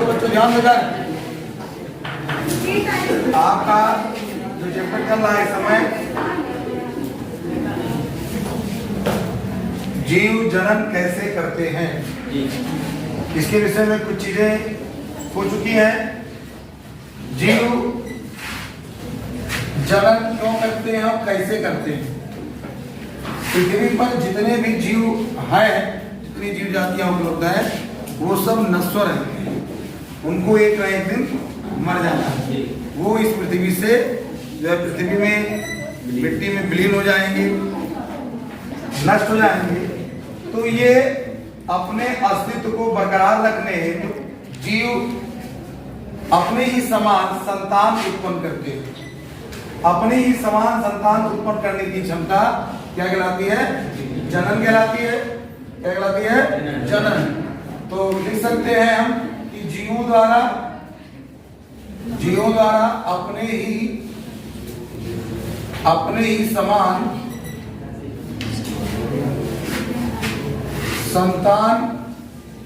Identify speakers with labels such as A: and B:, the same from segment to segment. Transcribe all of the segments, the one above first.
A: तो बच्चों ध्यान देकर आपका जो चैप्टर चल रहा है इस समय, जीव जनन कैसे करते हैं, इसके विषय में कुछ चीजें हो चुकी हैं। जीव जनन क्यों करते हैं और कैसे करते हैं। पृथ्वी पर जितने भी जीव हैं, जितनी जीव जातियां उपलब्ध हैं, वो सब नश्वर हैं। उनको एक न एक दिन मर जाना है। वो इस पृथ्वी से जो है पृथ्वी में मिट्टी में विलीन हो जाएंगे, नष्ट हो जाएंगे। तो ये अपने अस्तित्व को बरकरार रखने हेतु जीव अपने ही समान संतान उत्पन्न करते हैं। अपने ही समान संतान उत्पन्न करने की क्षमता क्या कहलाती है? जनन कहलाती है। क्या कहलाती है? जनन। तो लिख सकते हैं हम कि जीवों द्वारा अपने ही समान संतान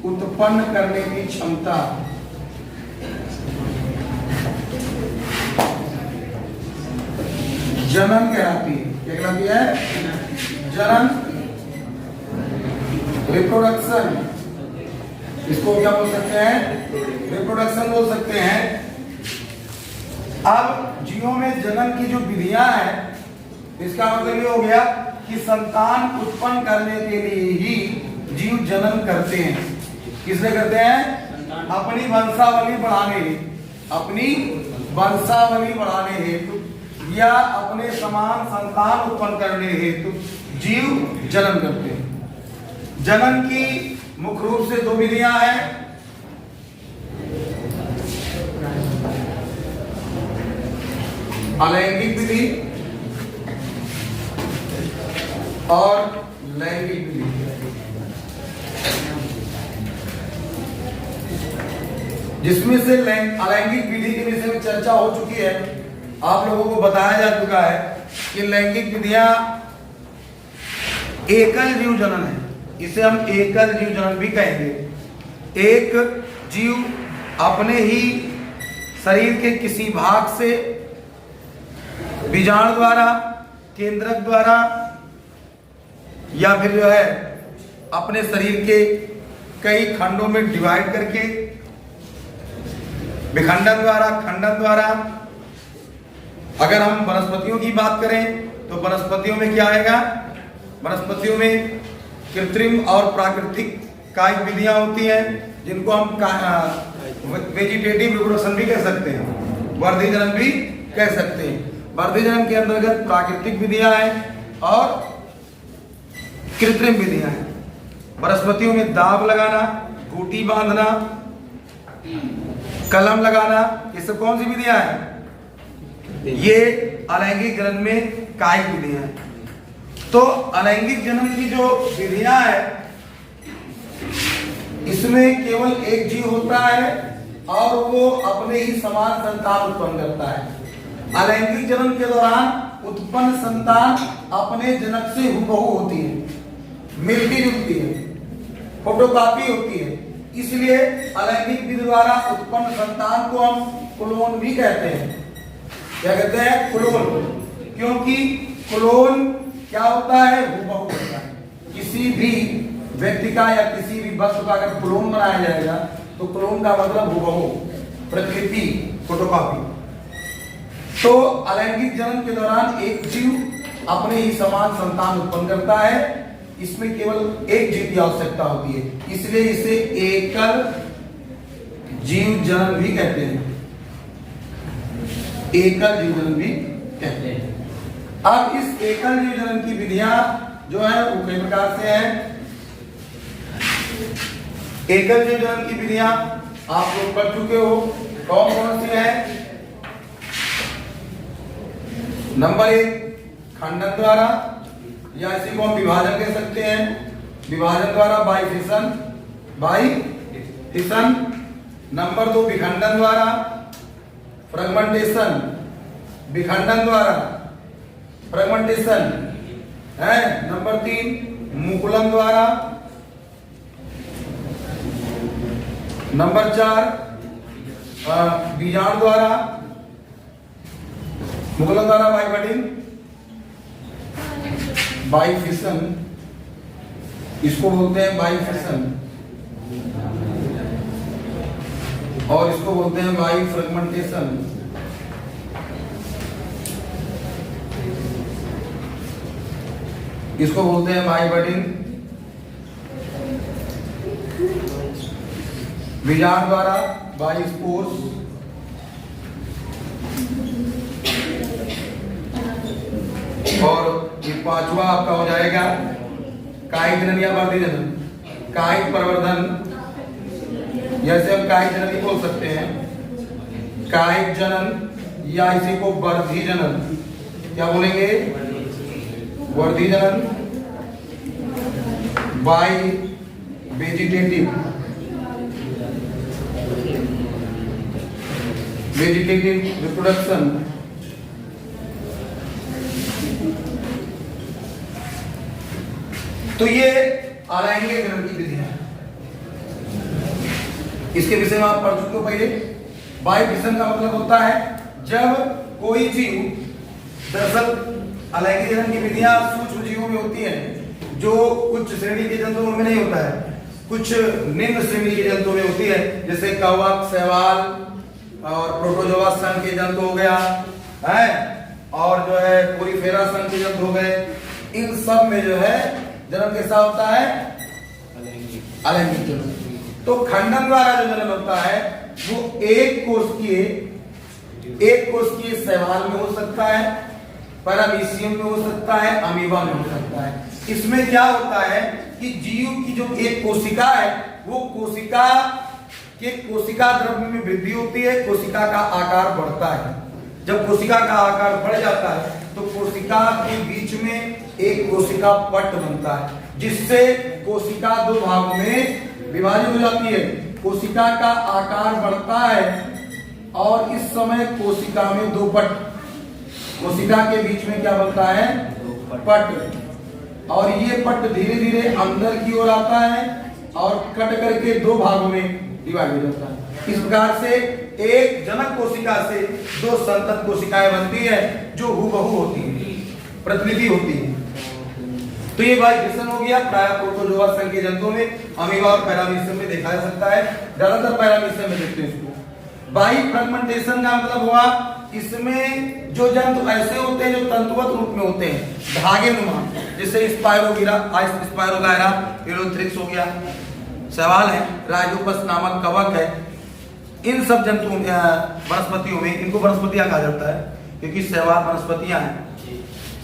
A: उत्पन्न करने की क्षमता जनन कहलाती है। क्या कहलाती है? जनन, रिप्रोडक्शन, इसको क्या बोल सकते हैं? रिप्रोडक्शन बोल सकते हैं। अब जीवों में जनन की जो विधियां हैं, इसका मतलब ये हो गया कि संतान उत्पन्न करने के लिए ही जीव जनन करते हैं। किसलिए करते हैं? अपनी वंशावली बढ़ाने, अपनी वंशावली बढ़ाने हेतु या अपने समान संतान उत्पन्न करने हेतु जीव जनन करते हैं। जनन की मुख्य रूप से दो विधियां हैं। अलैंगिक विधि और लैंगिक विधि। जिसमें से अलैंगिक विधि के विषय में चर्चा हो चुकी है। आप लोगों को बताया जा चुका है कि लैंगिक विधियां एकल जीव जनन है। इसे हम एकल जीव जनन भी कहेंगे। एक जीव अपने ही शरीर के किसी भाग से बीजाणु द्वारा, केंद्रक द्वारा या फिर जो है अपने शरीर के कई खंडों में डिवाइड करके, विखंडन द्वारा, खंडन द्वारा। अगर हम वनस्पतियों की बात करें तो वनस्पतियों में क्या आएगा? वनस्पतियों में कृत्रिम और प्राकृतिक कायिक विधियां होती हैं, जिनको हम वेजिटेटिव रिप्रोडक्शन भी कह सकते हैं, वर्धी जनन भी कह सकते हैं। वर्धी जनन के अंतर्गत प्राकृतिक विधियां हैं और कृत्रिम विधियां हैं। वनस्पतियों में दाब लगाना, खूंटी बांधना, कलम लगाना, ये सब कौन सी विधियां हैं? ये अलैंगिक जनन में कायिक विधियां हैं। तो अलैंगिक जनन की जो विधियां हैं, इसमें केवल एक जीव होता है और वो अपने ही समान संतान उत्पन्न करता है। अलैंगिक जनन के दौरान उत्पन्न संतान अपने जनक से हुबहू होती है, मिलती जुलती है, फोटोकॉपी होती है। इसलिए अलैंगिक विधि द्वारा उत्पन्न संतान को हम क्लोन भी कहते हैं। क्या कहते हैं? क्लोन। क्योंकि क्लोन क्या होता है? हुबहू होता है। किसी भी व्यक्ति का या किसी भी वस्तु का अगर क्लोन बनाया जाएगा तो क्लोन का मतलब हुबहू, प्रतिलिपि, फोटोकॉपी। तो अलैंगिक जनन के दौरान एक जीव अपने ही समान संतान उत्पन्न करता है। इसमें केवल एक जीव की आवश्यकता होती है, इसलिए इसे एकल जीव जनन भी कहते हैं। एकल जीव जनन भी कहते हैं। अब इस एकल जीव जनन की विधियां जो है वो कई प्रकार से हैं। एकल जीव जनन की विधियां आप लोग पढ़ चुके हो। कौन कौन सी है? नंबर 1 खंडन द्वारा, या इसी को हम विभाजन कह सकते हैं। विभाजन द्वारा, बाइफिशन। नंबर 2 विखंडन द्वारा, फ्रेगमेंटेशन। विखंडन द्वारा फ्रेगमेंटेशन है। नंबर 3 मुकुलन द्वारा। नंबर 4 बीजाणु द्वारा, मुकुलन द्वारा बाई बटिंग, बाई फिशन, इसको बोलते हैं बाई फिशन, और इसको बोलते हैं बाई फ्रेगमेंटेशन। इसको बोलते हैं बाई बटिंग, बीजाणु द्वारा बाई स्पोर्स, और ये पांचवा आपका हो जाएगा कायिक जनन या वर्धी जनन। कायिक प्रवर्धन, जैसे हम कायिक जनन ही बोल सकते हैं, कायिक जनन या इसी को वर्धी जनन, क्या बोलेंगे, वर्धी जनन बाय वेजिटेटिव, वेजिटेटिव रिप्रोडक्शन। तो ये अलैंगिक जनन की विधि है, इसके विषय में आप पढ़ चुके हो पहले। बाय फिशन का मतलब होता है जब कोई जीव, दरअसल अलैंगिक जनन की विधियां सूक्ष्म जीवों में होती हैं, जो कुछ श्रेणी के जंतुओं में नहीं होता है, कुछ निम्न श्रेणी के जंतुओं में होती है, जैसे कवक, शैवाल और प्रोटोजोआ सन के जंतु हो गया है, और जो है पोरीफेरा सन के जंतु हो गए। इन सब में जो है जन्म कैसा होता है, अलैंगिक जनन। तो खंडन द्वारा जो जन्म होता है वो एक कोशिकीय शैवाल में हो सकता है, पैरामीशियम में हो सकता है, अमीबा में हो सकता है। इसमें क्या होता है कि जीव की जो एक कोशिका है, वो कोशिका के कोशिका द्रव्य में वृद्धि होती है, कोशिका का आकार बढ़ता है। जब कोशिका का आकार बढ़ जाता है तो कोशिका के बीच में एक कोशिका पट बनता है, जिससे कोशिका दो भागों में विभाजित हो जाती है। कोशिका का आकार बढ़ता है और इस समय कोशिका में दो पट, कोशिका के बीच में क्या बनता है, पट, और ये पट धीरे धीरे अंदर की ओर आता है और कट करके दो भागों में डिवाइड हो जाता है। इस प्रकार से एक जनक कोशिका से दो संतत कोशिकाएं बनती है, जो हूबहू होती है, प्रतिनिधि होती है। तो ये बाई फिशन हो गया। प्राय प्रोटोजोआ संघ के जंतुओं में, अमीबा और पैरामीशियम में देखा जा सकता है, ज्यादातर पैरामीशियम में देखते हैं इसको। बाई फ्रेगमेंटेशन का मतलब हुआ इसमें जो जंतु ऐसे होते हैं जो तंतुवत रूप में होते हैं, धागे नुमा, जैसे स्पायरोगायरा, एलोथ्रिक्स हो गया, शैवाल है, राइजोपस नामक कवक है। इन सब जंतुओं वनस्पतियों में इनको वनस्पतियां कहा जाता है, क्योंकि शैवाल वनस्पतियां हैं।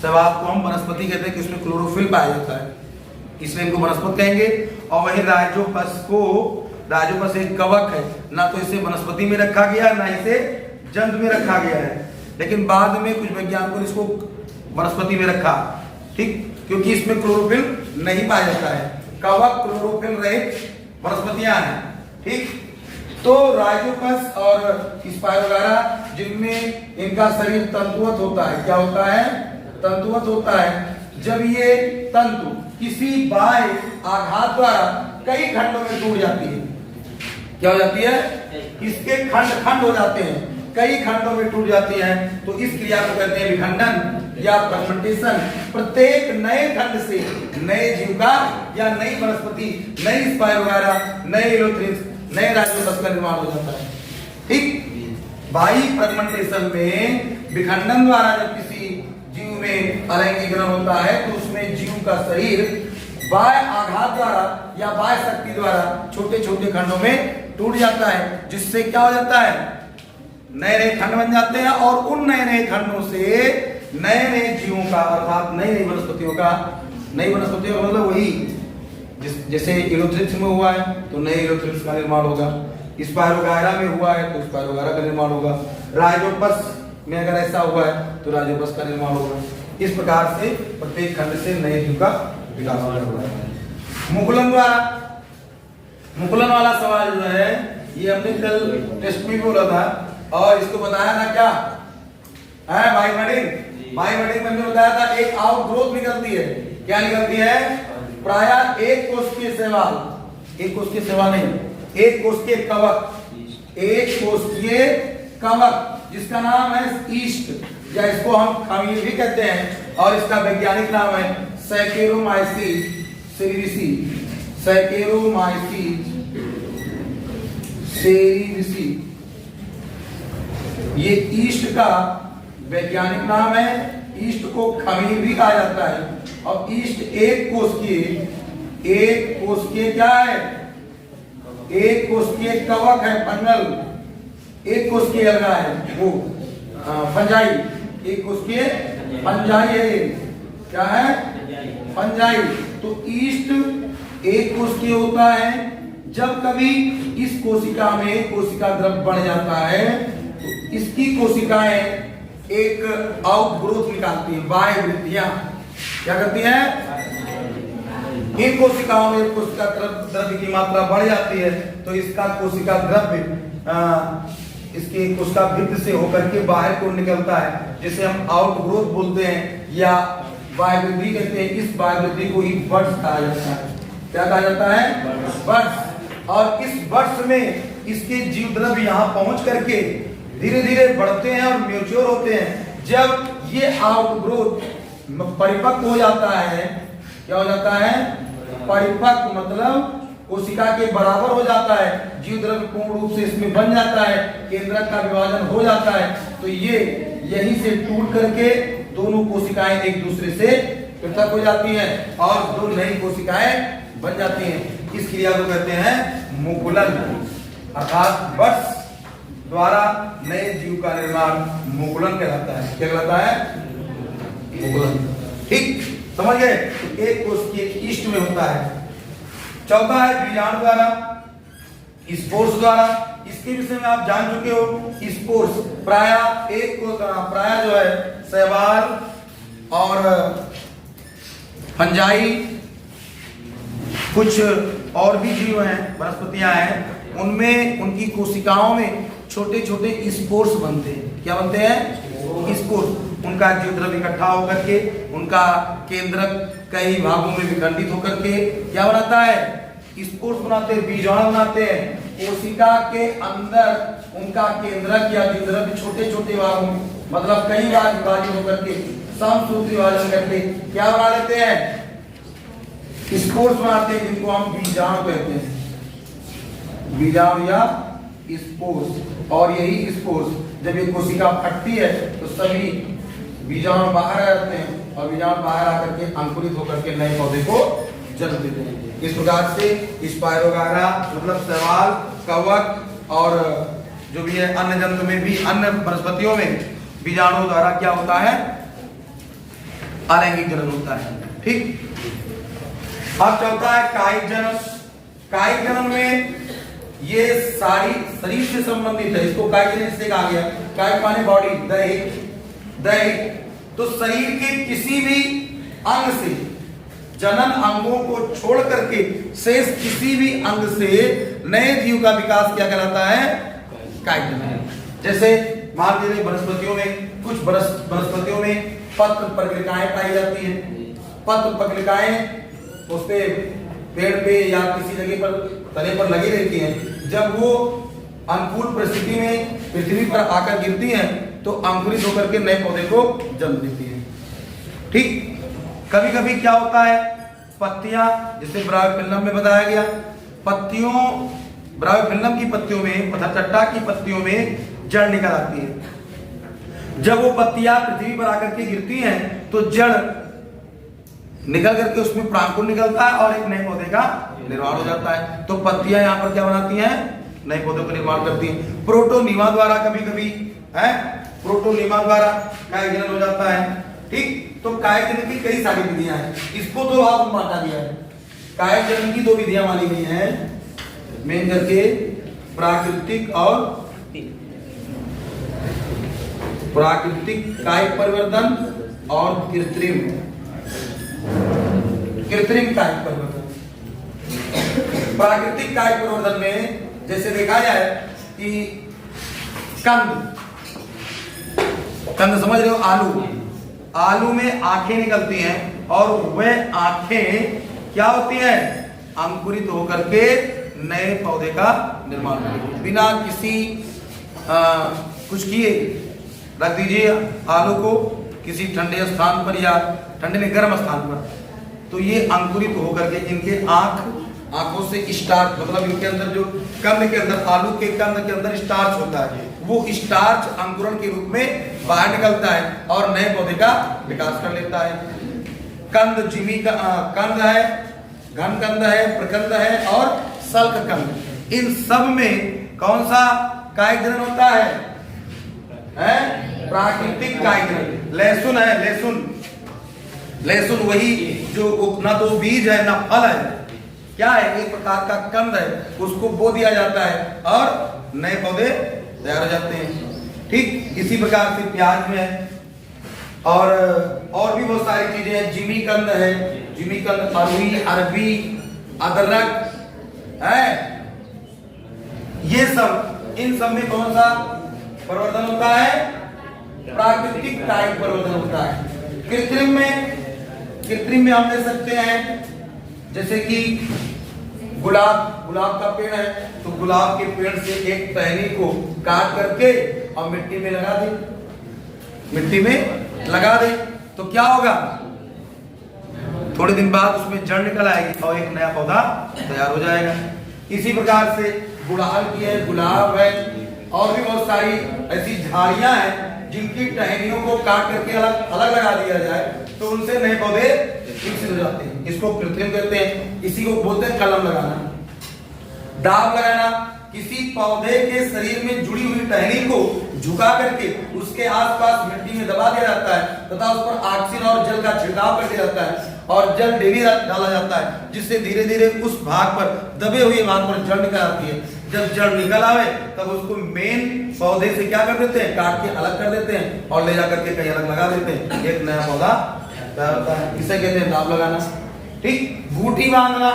A: शैवाल को हम वनस्पति कहते हैं कि उसमें क्लोरोफिल पाया जाता है, इसलिए इनको वनस्पति कहेंगे। और वही राइजोपस एक कवक है, ना तो इसे वनस्पति में रखा गया ना इसे जंतु में रखा गया है, लेकिन बाद में कुछ वैज्ञानिकों ने इसको वनस्पति में रखा, ठीक, क्योंकि इसमें क्लोरोफिल नहीं पाया जाता है। कवक क्लोरोफिल रहित वनस्पतियां हैं, ठीक। तो राइजोपस और स्पायरोगायरा, जिनमें इनका शरीर तंतुवत होता है, क्या होता है, तंतुवत होता है। जब ये तंतु किसी बाह्य आघात द्वारा कई खंडों में टूट जाती है, क्या हो जाती है, इसके खंड हो जाते हैं, कई खंडों में टूट जाती है, तो इस क्रिया को कहते हैं विखंडन या फ्रेगमेंटेशन। प्रत्येक नए खंड से नए जीव का या नई वनस्पति, नई स्पायरोगायरा, नए एलोथ्रिक्स, नए राइजोपस का निर्माण हो जाता है, ठीक। बाई फ्रेगमेंटेशन में विखंडन द्वारा जब किसी जीव में अलैंगिक जनन होता है तो उसमें जीव का शरीर बाह्य आघात द्वारा या बाह्य शक्ति द्वारा छोटे छोटे खंडों में टूट जाता है, जिससे क्या हो जाता है, नए नए खंड बन जाते हैं, और उन नए नए खंडों से नए नए जीवों का, अर्थात नई नई वनस्पतियों का, नई वनस्पतियों का मतलब वही जैसे एलोथ्रिक्स में हुआ है तो नए एलोथ्रिक्स का निर्माण होगा, स्पायरोगायरा में हुआ है तो स्पायरोगायरा का निर्माण होगा, राइजोपस में अगर ऐसा हुआ है तो राइजोपस का निर्माण होगा। इस प्रकार से प्रत्येक खंड से नए जीव का विकास हो रहा है। मुकुलन द्वारा, मुकुलन वाला सवाल जो है ये हमने कल टेस्ट में बोला था और इसको बताया ना, क्या है, बाई बडिंग में हमने बताया था एक आउटग्रोथ निकलती है। क्या निकलती है, प्रायः एक कोशिकीय शैवाल, एक कोशिकीय शैवाल नहीं, एक कोशिकीय कवक, एक कोशिकीय कवक जिसका नाम है ईस्ट, या इसको हम खमीर भी कहते हैं, और इसका वैज्ञानिक नाम है सैकेरोमाइसीज सेरिविसी। सैकेरोमाइसीज सेरिविसी, ये ईस्ट का वैज्ञानिक नाम है। ईस्ट को खमीर भी कहा जाता है। और ईस्ट एक कोशिकीय क्या है? एक कोशिकीय कवक है, फंगल। एक कोशिकीय अलगा है वो फंजाई। एक कोशिकीय फंजाई है। क्या है? फंजाई। तो ईस्ट एक कोशिकीय होता है। जब कभी इस कोशिका में कोशिका द्रव्य बढ़ जाता है तो इसकी कोशिकाएं एक आउटग्रोथ निकालती हैं, बाह्य वृद्धियां क्या करती हैं? इन कोशिकाओं में कोशिका द्रव्य की मात्रा बढ़ जाती है तो इसका कोशिका द्रव्य इसके कोशिका भित्ति से होकर के बाहर को निकलता है, जिसे हम आउटग्रोथ बोलते हैं या बाह्य वृद्धि कहते हैं। इस बाह्य वृद्धि को ही बर्ड्स कहा जाता है। क्या कहा जाता है? बर्ड्स। और इस बर्ड्स में इसके जीव द्रव्य यहाँ पहुंच करके धीरे धीरे बढ़ते हैं और मैच्योर होते हैं। जब ये आउटग्रोथ परिपक्व हो जाता है, क्या हो जाता है? परिपक्व मतलब कोशिका के बराबर हो जाता है, जीव द्रव्य पूर्ण रूप से इसमें बन जाता है, केंद्रक का विभाजन हो जाता है, तो ये यहीं से टूट करके दोनों कोशिकाएं एक दूसरे से पृथक हो जाती हैं और दो नई कोशिकाएं बन जाती हैं। इस क्रिया को कहते हैं मुकुलन, अर्थात बर्ड्स द्वारा नए जीव का निर्माण मुकुलन कहलाता है। क्या कहलाता है? मुकुलन। ठीक, समझ गए? एक कोशिकीय ईस्ट में होता है। चौथा है बीजाणु द्वारा, स्पोर्स द्वारा। इसके विषय में आप जान चुके हो। स्पोर्स प्रायः एक को प्रायः जो है शैवाल और फंजाई, कुछ और भी जीव हैं, वनस्पतियां हैं, उनमें उनकी कोशिकाओं में छोटे छोटे स्पोर्स बनते हैं। क्या बनते हैं? स्पोर्स। उनका जीव द्रव्य इकट्ठा होकर के उनका केंद्रक कई भागों में विखंडित होकर के क्या बनाता है? स्पोर्स बनाते हैं, बीजाणु बनाते हैं। कोशिका के अंदर उनका केंद्रक या जीव द्रव्य छोटे छोटे भागों में, मतलब कई बार विभाजित होकर के समसूत्री विभाजन करके क्या बना लेते हैं? स्पोर्स बनाते हैं, जिनको हम बीजाणु कहते हैं। बीजाणु या स्पोर्स। और यही स्पोर्स जब ये कोशिका फटती है तो सभी बीजाणु बाहर आ जाते हैं और बीजाणु बाहर आकर के अंकुरित होकर के नए पौधे को जन्म देते हैं। इस प्रकार से स्पायरोगारा मतलब शैवाल, कवक और जो भी है अन्य जंतु में भी, अन्य वनस्पतियों में बीजाणु द्वारा क्या होता है? अलैंगिक जनन होता है। ठीक। अब चौथा है कायिक जनन। कायिक जनन में ये सारी शरीर से संबंधित है। इसको कायिक जनन से कहा गया। कायिक माने बॉडी, दैहिक। तो शरीर के किसी भी अंग से, जनन अंगों को छोड़ करके शेष किसी भी अंग से नए जीव का विकास क्या कहलाता है? कायिक जनन। जैसे मान लीजिए वनस्पतियों में, कुछ वनस्पतियों में पत्र पत्रिकाएं पाई जाती हैं। पत्र पत्रिकाएं उसपे पेड़ पे या किसी जगह पर तने पर लगी रहती हैं। जब वो अनुकूल परिस्थिति में पृथ्वी पर आकर गिरती हैं तो अंकुरित होकर के नए पौधे को जन्म देती हैं। ठीक। कभी कभी क्या होता है? पत्तियां, जिसे ब्रायोफिल्लम में बताया गया, पत्तियों, ब्रायोफिल्लम की पत्तियों में, पथरचट्टा की पत्तियों में जड़ निकल आती है। जब वो पत्तियां पृथ्वी पर आकर के गिरती हैं तो जड़ निकल करके उसमें प्रांकुर निकलता है और एक नए पौधे का निर्माण हो जाता है। तो पत्तियां यहाँ पर क्या बनाती हैं? नए पौधों का निर्माण करती हैं। प्रोटोनीमा द्वारा कभी कभी है, प्रोटोनीमा द्वारा कायिक जनन हो जाता है। ठीक। तो कायिक जनन की कई सारी विधियां हैं। इसको दो भाग में बांटा गया है। कायिक जनन की दो विधियां मानी गई हैं, मेन करके प्राकृतिक और प्राकृतिक कायिक परिवर्तन और कृत्रिम कायिक परिवर्तन। प्राकृतिक कायिक परिवर्तन में जैसे देखा जाए कि कंद समझ रहे हो? आलू में आंखें निकलती हैं और वह आंखें क्या होती हैं? अंकुरित होकर के नए पौधे का निर्माण करेगी। बिना किसी कुछ किए रख दीजिए आलू को किसी ठंडे स्थान पर या ठंडे में गर्म स्थान पर, तो ये अंकुरित होकर के इनके आंखों से स्टार्च, मतलब इनके अंदर जो कंद के अंदर, आलू के कंद के अंदर स्टार्च होता है, वो स्टार्च अंकुरण के रूप में बाहर निकलता है और नए पौधे का विकास कर लेता है। कंद जिमी का कंद है, घन कंद है, प्रकंद है और सल्क कंद। इन सब में कौन सा कायिक जनन होता है? प्राकृतिक कायिक जनन। लहसुन है, लहसुन वही जो ना तो बीज है ना फल है, क्या है? एक प्रकार का कंद है, उसको बो दिया जाता है और नए पौधे तैयार हो जाते हैं। ठीक इसी प्रकार से प्याज में है और भी बहुत सारी चीजें हैं। जिमी कंद है, जिमी कंद, अरवी, अरबी, अदरक है, ये सब, इन सब में कौन सा परिवर्तन होता है? प्राकृतिक कायिक परिवर्तन होता है। कृत्रिम में हम ले सकते हैं, जैसे कि गुलाब का पेड़ है, तो गुलाब के पेड़ से एक टहनी को काट करके और मिट्टी में लगा दे, तो क्या होगा? थोड़े दिन बाद उसमें जड़ निकल आएगी और एक नया पौधा तैयार हो जाएगा। इसी प्रकार से गुड़हल की है, गुलाब है और भी बहुत सारी ऐसी झाड़ियां हैं जिनकी टहनियों को काट करके अलग लगा दिया जाए तो उनसे नए पौधे विकसित हो जाते हैं। इसको कृत्रिम कहते हैं। इसी को बोलते हैं कलम लगाना, दाब लगाना। किसी पौधे के शरीर में जुड़ी हुई टहनी को झुका करके उसके आसपास मिट्टी में दबा दिया जाता है तथा उस पर ऑक्सीजन और जल का छिड़काव कर दिया जाता है और जल डेली डाला जाता है, जिससे धीरे धीरे उस भाग पर, दबे हुए भाग पर जड़ निकल आती है। जब जड़ निकल आवे तब उसको मेन पौधे से क्या कर देते हैं? काट के अलग कर देते हैं और ले जाकर के कहीं अलग लगा देते हैं, एक नया पौधा तैयार होता है। इसे कहते हैं दाब लगाना। ठीक, गूठी बांधना,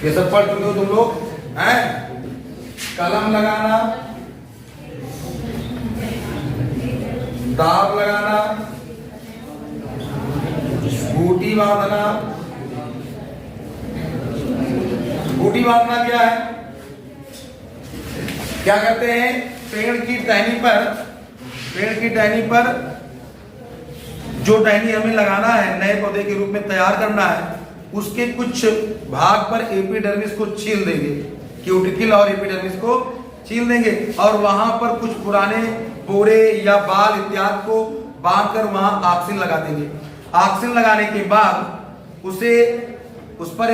A: ये सब पढ़ चुके हो तुम लोग हैं? कलम लगाना, दाब लगाना, बूटी बांधना। बूटी बांधना क्या है? क्या करते हैं? पेड़ की टहनी पर जो टहनी हमें लगाना है, नए पौधे के रूप में तैयार करना है, उसके कुछ भाग पर एपिडर्मिस को छील देंगे, क्यूटिकल और एपिडर्मिस को छील देंगे और वहां पर कुछ पुराने पोरे या बाल इत्यादि को बांधकर वहां ऑक्सीजन लगा देंगे। ऑक्सीजन लगाने के बाद उस पर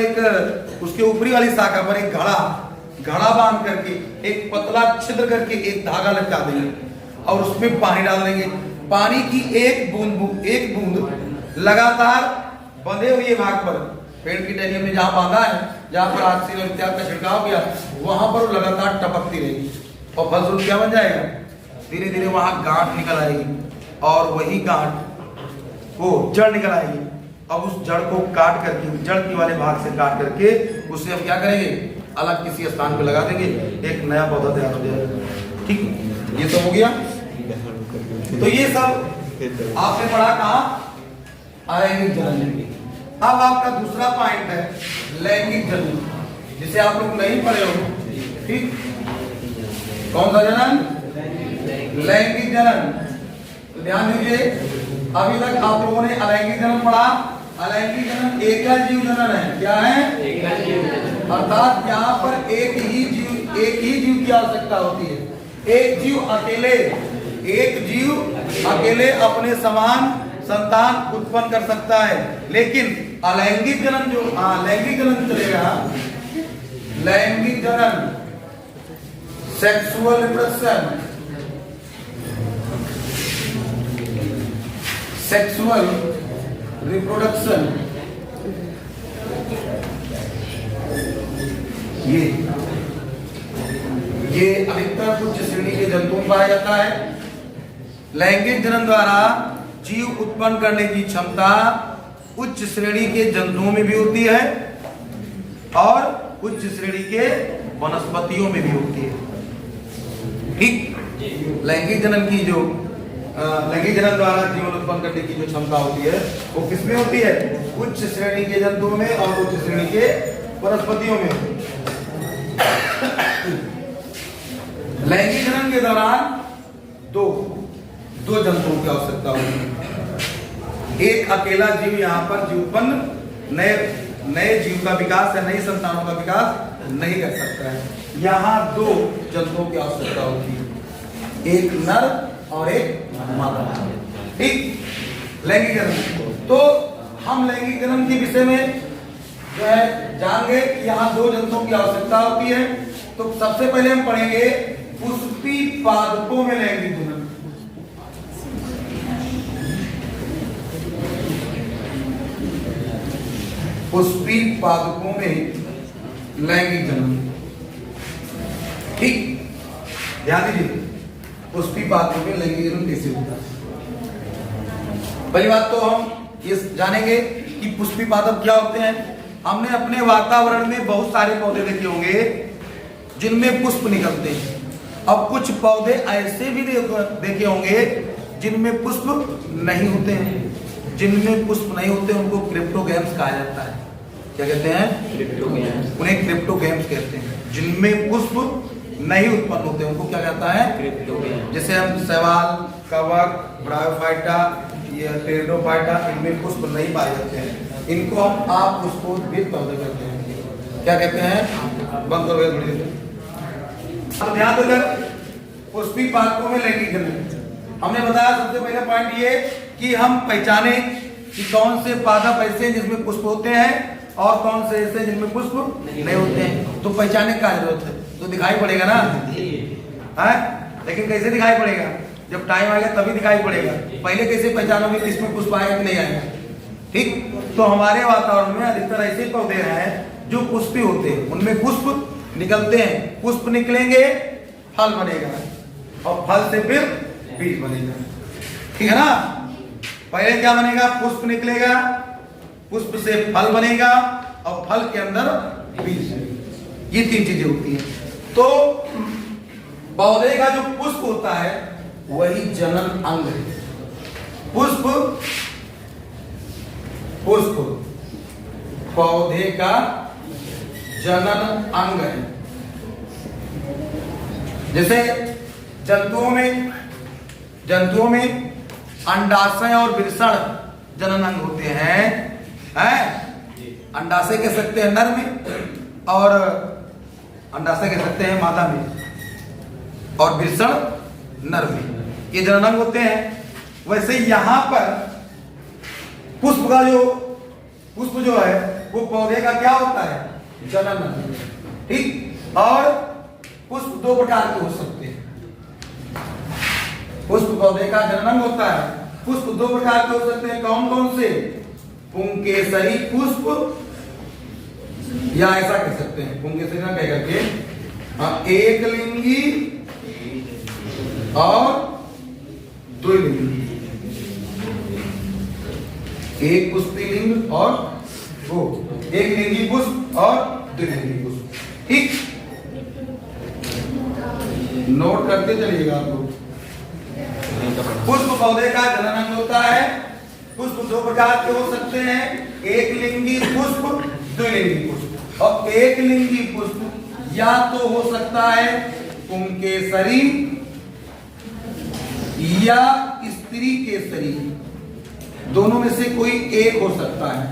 A: उसके ऊपरी वाली शाखा पर एक घड़ा बांध करके एक पतला छिद्र करके एक धागा लटका देंगे और उसमें पानी डाल देंगे। पानी की एक बूंद लगातार बंधे हुए भाग पर, पेड़ की टहनी में जहां बांधा है, जहां पर ऑक्सीजन इत्यादि का छिड़काव किया, वहां पर वो लगातार टपकती रहेगी और फलस्वरूप क्या बन जाएगा? धीरे धीरे वहां गांठ निकल आएगी और वही गांठ को जड़ निकल आएगी। अब उस जड़ को काट करके, जड़ के वाले भाग से काट करके उसे हम क्या करेंगे? अलग किसी स्थान पे लगा देंगे, एक नया पौधा तैयार हो जाएगा। ठीक, ये सब हो गया। तो ये सब आपने पढ़ा कहाँ? अलैंगिक जनन। अब आपका दूसरा पॉइंट है लैंगिक जनन, जिसे आप लोग नहीं पढ़े हो। ठीक, कौन सा जनन? लैंगिक जनन। तो ध्यान दीजिए, अभी तक आप लोगों ने अलैंगिक जनन पढ़ा। अलैंगिक जनन एकल जीव जनन है। क्या है? एकल जीव। अर्थात यहाँ पर एक ही जीव की आवश्यकता होती है। एक जीव अकेले अपने समान संतान उत्पन्न कर सकता है, लेकिन अलैंगिक जनन जो लैंगिक जनन चलेगा, लैंगिक जनन, सेक्सुअल रिप्रोडक्शन, ये अधिकतर उच्च श्रेणी के जंतुओं में पाया जाता है। लैंगिक जनन द्वारा जीव उत्पन्न करने की क्षमता उच्च श्रेणी के जंतुओं में भी होती है और उच्च श्रेणी के वनस्पतियों में भी होती है। ठीक, लैंगिक जनन की जो लैंगिक जनन द्वारा जीवन उत्पन्न करने की जो क्षमता होती है वो किसमें होती है? उच्च श्रेणी के जंतुओं में और उच्च श्रेणी के वनस्पतियों में। लैंगिक जनन के दौरान दो जंतुओं की आवश्यकता होती है। एक अकेला जीव यहाँ पर जीव उत्पन्न नए जीव का विकास या नई संतानों का विकास नहीं कर सकता है। यहाँ दो जंतुओं की आवश्यकता होती है, एक नर और एक मादा। ठीक, लैंगिक जनन। तो हम लैंगिक जनन के विषय में जो है जानेंगे कि यहाँ दो जंतुओं की आवश्यकता होती है। तो सबसे पहले हम पढ़ेंगे पुष्पी पादपों में लैंगिक जनन। पुष्पी पादपों में लैंगिक जनन। ठीक, ध्यान दीजिए, पुष्पी पादपों में लैंगिक जनन कैसे होता है। पहली बात तो हम ये जानेंगे कि पुष्पी पादप क्या होते हैं। हमने अपने वातावरण में बहुत सारे पौधे देखे होंगे जिनमें पुष्प निकलते हैं। अब कुछ पौधे ऐसे भी देखे होंगे जिनमें पुष्प नहीं होते हैं। जिनमें पुष्प नहीं होते उनको क्रिप्टोगैम्स कहा जाता है। क्या कहते हैं? उन्हें क्रिप्टोगैम्स कहते हैं। जिनमें पुष्प नहीं उत्पन्न होते उनको क्या कहता है? क्रिप्टोगैम्स। जैसे हम शैवाल, कवक, ब्रायोफाइटा, टेरिडोफाइटा, इनमें पुष्प नहीं पाए जाते हैं। इनको हम आप पुष्पोद्भिद पौधे कहते हैं। क्या कहते हैं? बंद करो थोड़ी। अब ध्यान देकर पुष्पी पादपों में लैंगिक जनन हमने बताया। सबसे पहला पॉइंट ये कि हम पहचाने कि कौन से पादप ऐसे हैं जिसमें पुष्प होते हैं और कौन से ऐसे जिनमें पुष्प नहीं होते हैं। तो पहचाने का जरूरत है, तो दिखाई पड़ेगा ना है? लेकिन कैसे दिखाई पड़ेगा? जब टाइम आएगा तभी दिखाई पड़ेगा। पहले कैसे पहचानोगे कि इसमें पुष्प आएगा कि नहीं आएगा? ठीक, तो हमारे वातावरण में अधिकतर ऐसे पौधे हैं जो पुष्पी होते हैं, उनमें पुष्प निकलते हैं। पुष्प निकलेंगे, फल बनेगा और फल से फिर बीज बनेगा। ठीक है ना? पहले क्या बनेगा? पुष्प निकलेगा, पुष्प से फल बनेगा और फल के अंदर बीज। ये तीन चीजें होती हैं। तो पौधे का जो पुष्प होता है वही जनन अंग है। पुष्प पौधे का जनन अंग है। जैसे जंतुओं में अंडाशय और वृषण जनन अंग होते हैं। अंडाशय कह सकते हैं नर में और अंडाशय कह सकते हैं मादा में और वृषण नर में, ये जनन अंग होते हैं। वैसे यहां पर पुष्प जो है वो पौधे का क्या होता है? जनन अंग। ठीक, और पुष्प दो प्रकार के हो सकते हैं। पुष्प पौधे का जनन अंग होता है। पुष्प दो प्रकार के हो सकते हैं। कौन कौन से? पुंकेसरी पुष्प, या ऐसा कह सकते हैं पुंकेसरी ना कह करके एक लिंगी और द्विलिंगी। एक पुष्पी लिंग और वो एक लिंगी पुष्प और द्विलिंगी पुष्प। ठीक, नोट करते चलिएगा आप लोग। पुष्प पौधे का जनन अंग होता है। पुष्प दो प्रकार के हो सकते हैं, एक लिंगी पुष्प, द्विलिंगी पुष्प। और एक लिंगी पुष्प या तो हो सकता है पुंकेसरी या स्त्री केसरी, दोनों में से कोई एक हो सकता है।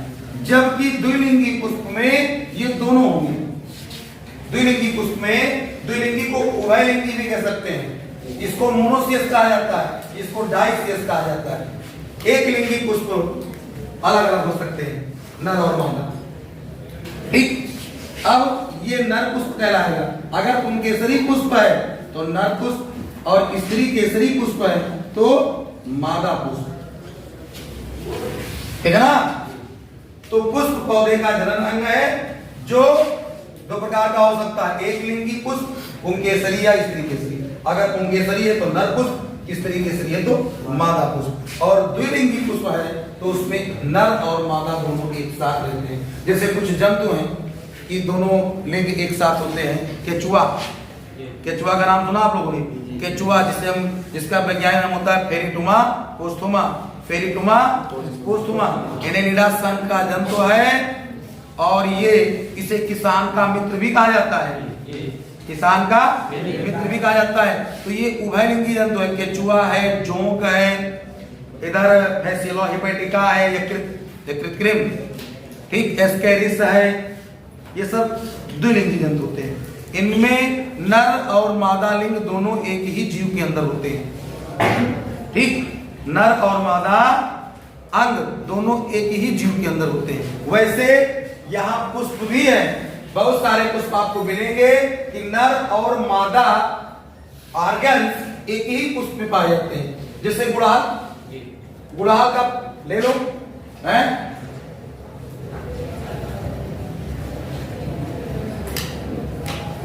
A: जबकि द्विलिंगी पुष्प में ये दोनों होंगे। द्विलिंगी पुष्प में द्विलिंगी को उभयलिंगी भी कह सकते हैं। इसको मोनोसियस कहा जाता है, इसको डाइसियस कहा जाता है। एक लिंगी पुष्प अलग अलग हो सकते हैं, नर और मादा। ठीक, अब ये नर पुष्प कहलाएगा। अगर पुंकेसरी पुष्प है तो नर पुष्प और स्त्री केसरी पुष्प है तो मादा पुष्प। ठीक है ना? तो पुष्प पौधे का जनन अंग है जो दो प्रकार का हो सकता है, एक लिंगी पुष्प, पुंकेसरी या स्त्री केसरी। अगर पुंकेसरी है तो नर पुष्प, स्त्री केसरी है तो मादा पुष्प। और द्विलिंगी पुष्प है तो उसमें नर और मादा दोनों एक साथ रहते हैं। जैसे कुछ जंतु हैं कि दोनों लिंग एक साथ होते हैं। केचुआ का नाम सुना आप लोगों ने? केचुआ जिसका वैज्ञानिक नाम होता है फेरिटुमा पोस्थुमा, फेरिटुमा पोस्थुमा। एनेलिडा संघ का जंतु है और ये इसे किसान का मित्र भी कहा जाता है, किसान का मित्र भी कहा जाता है। तो ये उभयलिंगी जंतु है, केचुआ है, जोंक है, इधर फैसिलो हिपेटिका है, यकृत्कृम, ठीक, एस्केरिस है, ये सब द्विलिंगी जंतु होते हैं। इनमें नर और मादा लिंग दोनों एक ही जीव के अंदर होते हैं, ठीक, नर और मादा अंग दोनों एक ही जीव के अंदर होते हैं। वैसे यहाँ पुष्प भी है, बहुत सारे पुष्प आपको मिलेंगे कि नर और मादा ऑर्गन्स एक ही पुष्प में पाए जाते हैं। जैसे गुड़हल का ले लो, हैं,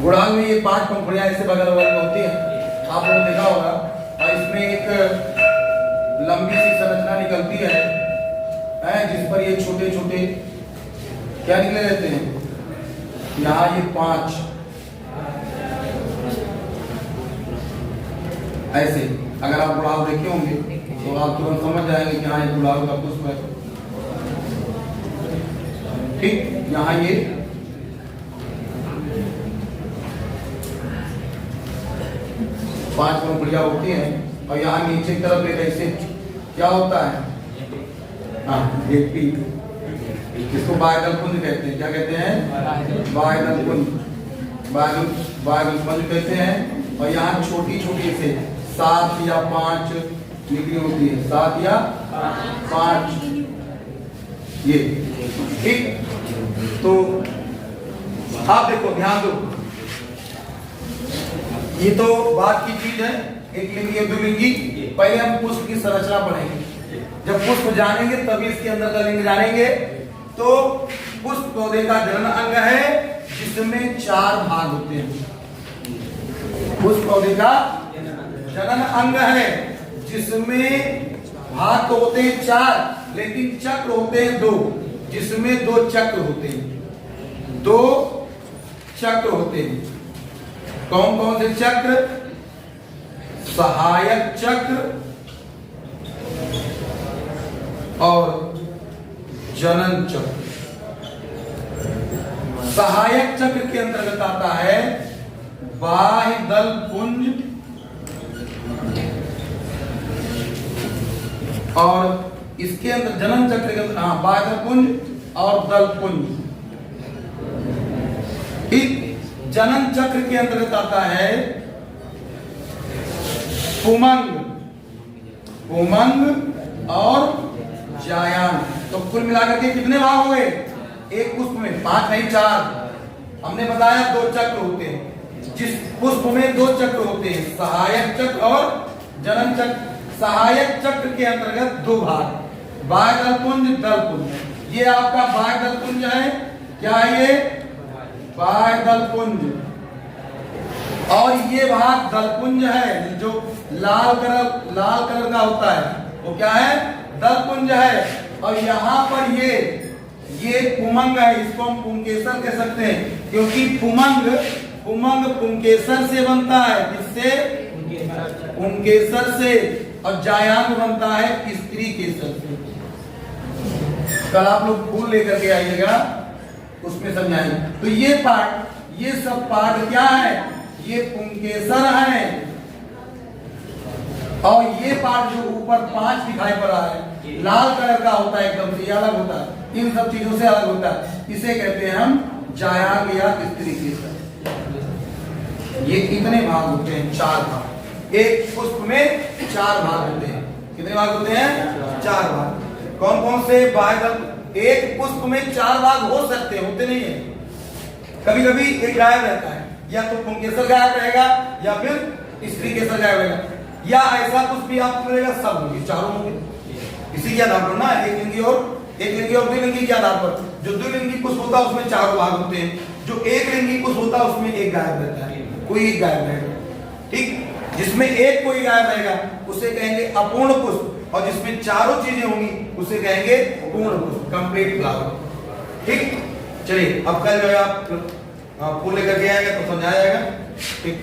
A: गुड़हल में ये 5 पंखुड़ियां ऐसे बगल बगल में होती है, आप लोगों ने देखा होगा। और इसमें एक लंबी सी संरचना निकलती है जिस पर ये छोटे छोटे क्या निकले रहते हैं, यहाँ ये 5 ऐसे। अगर आप गुड़हल देखे होंगे तो आप तुरंत समझ जाएंगे कि हाँ ये गुड़हल का पुष्प है, ठीक। यहाँ ये पांच पंखुड़ियां होती हैं और यहाँ नीचे की तरफ एक ऐसे क्या होता है, हाँ, एक पीक, इसको बायदल पुंज कहते हैं। क्या कहते हैं? बायदल पुंज, बायदल पुंज कहते हैं। और यहाँ छोटी छोटी से 7 या 5 निकली होती है, 7 या 5, ये, ठीक। तो आप देखो, ध्यान दो, ये तो बात की चीज है, एक लिंगी द्विलिंगी। पहले हम पुष्प की संरचना पढ़ेंगे, जब पुष्प जानेंगे तभी इसके अंदर का लिंग जानेंगे। तो पुष्प पौधे का जनन अंग है जिसमें 4 भाग होते हैं। पुष्प पौधे का जनन अंग है जिसमें भाग तो होते हैं 4, लेकिन चक्र होते हैं 2, जिसमें 2 चक्र होते हैं, 2 चक्र होते हैं। कौन कौन से चक्र? सहायक चक्र और जनन चक्र। सहायक चक्र के अंतर्गत आता है बाह्य दल पुंज और इसके अंदर जनन चक्र के अंदर बाह्य दल पुंज और दल पुंज। जनन चक्र के अंतर्गत आता है पुमंग, पुमंग और जायान। तो कुल मिलाकर के कितने भाग हो गए एक पुष्प में? 5 नहीं 4। हमने बताया 2 चक्र होते हैं, जिस पुष्प में 2 चक्र होते हैं, सहायक चक्र और जनन चक्र। सहायक चक्र के अंतर्गत 2 भाग, बाह्य दल पुंज, दल पुंज। ये आपका बाह्य दल पुंज है, क्या है ये? बाह्य दल पुंज। और ये भाग दलपुंज है, जो लाल कलर का होता है, वो क्या है? दलपुंज है। और यहाँ पर ये पुमंग है, इसको हम पुंकेसर कह सकते हैं, क्योंकि पुमंग पुंकेसर से बनता है। किससे? पुंकेसर से। और जायांग बनता है स्त्री केसर से। कल आप लोग फूल लेकर के आइएगा, उसमें समझाएंगे। तो ये सब पार्ट क्या है? ये पुंकेसर है। और ये पार्ट जो ऊपर 5 दिखाई पड़ रहा है, लाल कलर का होता है, एकदम से अलग होता है, इन सब चीजों से अलग होता है। इसे कहते हैं हम जायांग या स्त्री केसर। ये इतने भाग होते हैं, 4 भाग। एक पुष्प में 4 भाग होते हैं। कितने भाग होते हैं? 4 भाग। कौन कौन से? बाह्य एक पुष्प में 4 भाग हो सकते हैं, होते नहीं है। कभी कभी एक गायब रहता है, या तो पुंकेसर गायब रहेगा या फिर स्त्री केसर गायब रहेगा, या ऐसा कुछ भी आपको मिलेगा, सब होंगे, चारों होंगे। इसी के आधार पर ना एक लिंगी और द्विलिंगी के आधार पर। जो द्विलिंगी पुष्प होता है उसमें 4 भाग होते हैं, जो एक लिंगी पुष्प होता है उसमें एक गायब रहता है, कोई एक गायब रहेगा, ठीक। जिसमें एक कोई गायब रहेगा उसे कहेंगे अपूर्ण पुष्प, और जिसमें चारों चीजें होंगी उसे कहेंगे पूर्ण पुष्प, कंप्लीट फ्लावर, ठीक। चलिए अब कल जो है आप फूल लेकर के आएंगे तो समझाया जाएगा, ठीक।